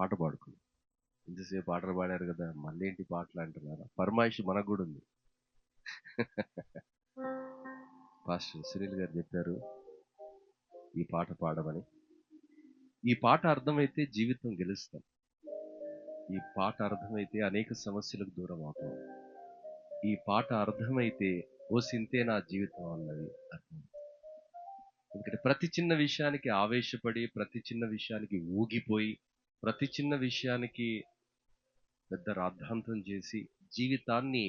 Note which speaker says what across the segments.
Speaker 1: పాట పాడుకుని. ఇంతసేపు పాటలు పాడారు కదా, మళ్ళీ ఏంటి పాటలు అంటున్నారు. ఫర్మాయిష్ మనకు కూడా ఉంది. పాస్టర్ సునీల్ గారు చెప్పారు ఈ పాట పాడమని. ఈ పాట అర్థమైతే జీవితం గెలుస్తాం. ఈ పాట అర్థమైతే అనేక సమస్యలకు దూరం అవుతాం. ఈ పాట అర్థమైతే ఓ సింతే నా జీవితం అన్నది అర్థం. ఎందుకంటే ప్రతి చిన్న విషయానికి ఆవేశపడి, ప్రతి చిన్న విషయానికి ఊగిపోయి, ప్రతి చిన్న విషయానికి పెద్ద రాద్ధాంతం చేసి జీవితాన్ని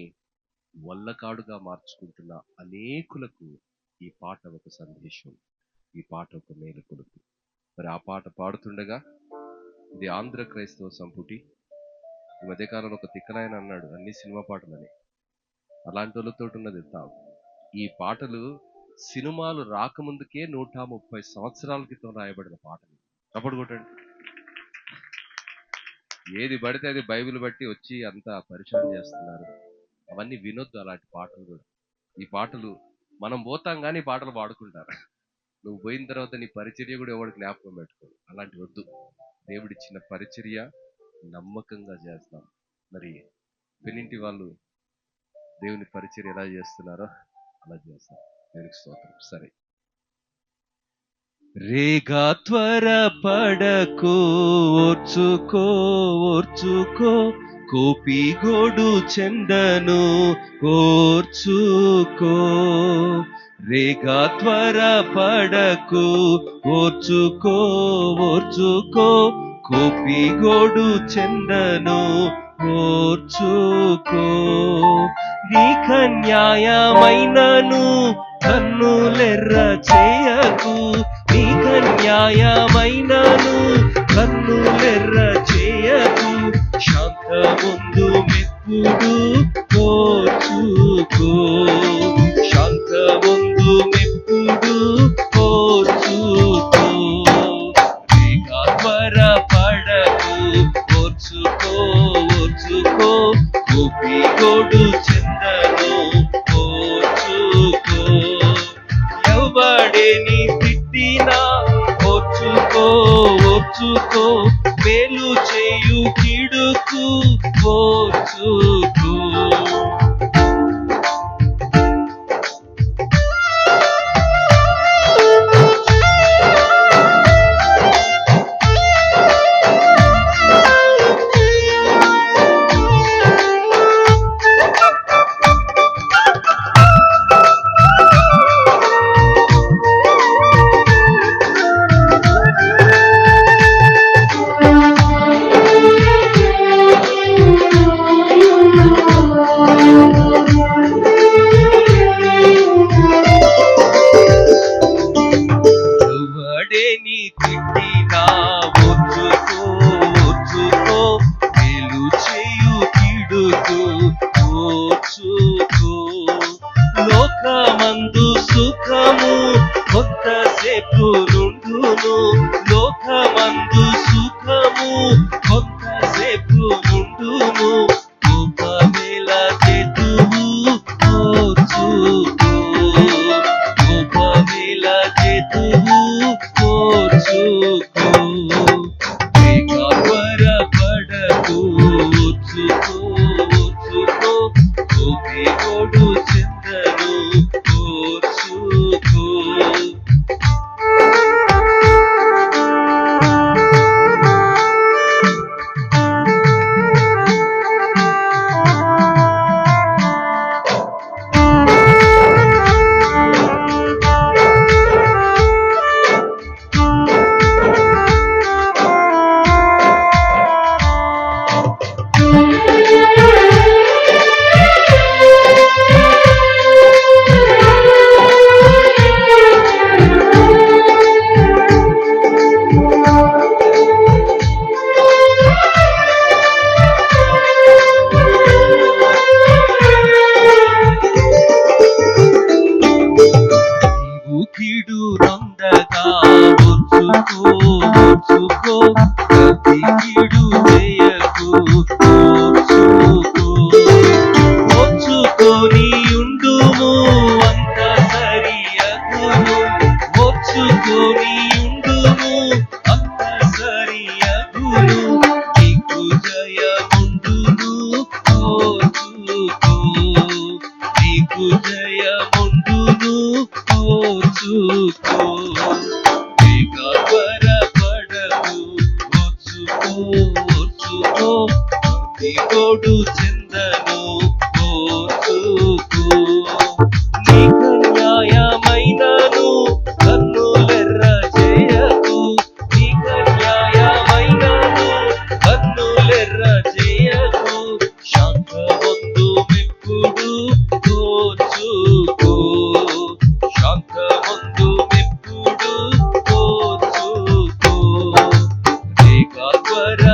Speaker 1: వల్లకాడుగా మార్చుకుంటున్న అనేకులకు ఈ పాట ఒక సందేశం, ఈ పాట ఒక మేలుకొలుపు. మరి ఆ పాట పాడుతుండగా ఇది ఆంధ్ర క్రైస్తవ సంపుటి. ఈ మధ్యకాలంలో ఒక తిక్కనాయన అన్నాడు అన్ని సినిమా పాటలని. అలాంటి వాళ్ళతో ఉన్నది తావు. ఈ పాటలు సినిమాలు రాకముందుకే 130 సంవత్సరాల క్రితం రాయబడిన పాటలు. కపడు కొట్టండి. ఏది పడితే అది బైబిల్ బట్టి వచ్చి అంతా పరిచయం చేస్తున్నారు. అవన్నీ వినొద్దు, అలాంటి పాటలు కూడా. ఈ పాటలు మనం పోతాం కానీ పాటలు పాడుకుంటారు. నువ్వు పోయిన తర్వాత నీ పరిచర్య కూడా ఎవరికి జ్ఞాపకం పెట్టుకోడు. అలాంటి వద్దు. దేవుడిచ్చిన పరిచర్య నమ్మకంగా చేస్తాం. మరి పెనింటి వాళ్ళు దేవుని పరిచర్య ఎలా చేస్తున్నారో అలా చేస్తాం. దేవునికి స్తోత్రం. సరే, రేగా త్వర పడకు, ఓర్చుకో ఓర్చుకో, కోపిగోడు చెందను ఓర్చుకో. రేగా త్వర పడకు, ఓర్చుకో ఓర్చుకో, కోపిగోడు చెందను ఓర్చుకో. నీకన్యాయమైనను కన్నులెర్ర చేయకు, నీకన్యాయమైనను కన్నులెర్ర చేయకు. శాంతముందు మెప్పుడు ఓర్చుకో, శాంతముందు మెప్పుడు ఓర్చుకో. రేగా త్వర పడకు, ఓర్చుకో ఓర్చుకో, కోపిగోడు చెందను ఓర్చుకో. ఎవడేని తిట్టినా ఓర్చుకో ఓర్చుకో, మేలు చేయు కీడుకు ఓర్చుకో. లోకమందు సుఖము కొంతసేపు నుండును, లోకమందు సుఖము కొంతసేపు నుండును. ఒకవేళ చేతువు ఓర్చుకో, ఒకవేళ చేతువు ఓర్చుకో. రేగా త్వర పడకు, ఓర్చుకో ఓర్చుకో, కోపిగోడు చెందను ఓర్చుకో. కీడు నొందగా ఓర్చుకో ఓర్చుకో, ప్రతి కీడు చేయకు ఓర్చుకో. ఓర్చుకొని ఉండుము అంత సరియగును, ఓర్చుకొని ఉండుము అంత సరియగును. తోడు చెందను ఓర్చుకు. నీకు న్యాయమైనను కన్నులెర్ర చేయకు, నీకు న్యాయమైనను కన్నులెర్ర చేయకు. శాంతమందు మెప్పుడు ఓర్చుకు, శాంతమందు మెప్పుడు ఓర్చుకు. ఏకాగ్వర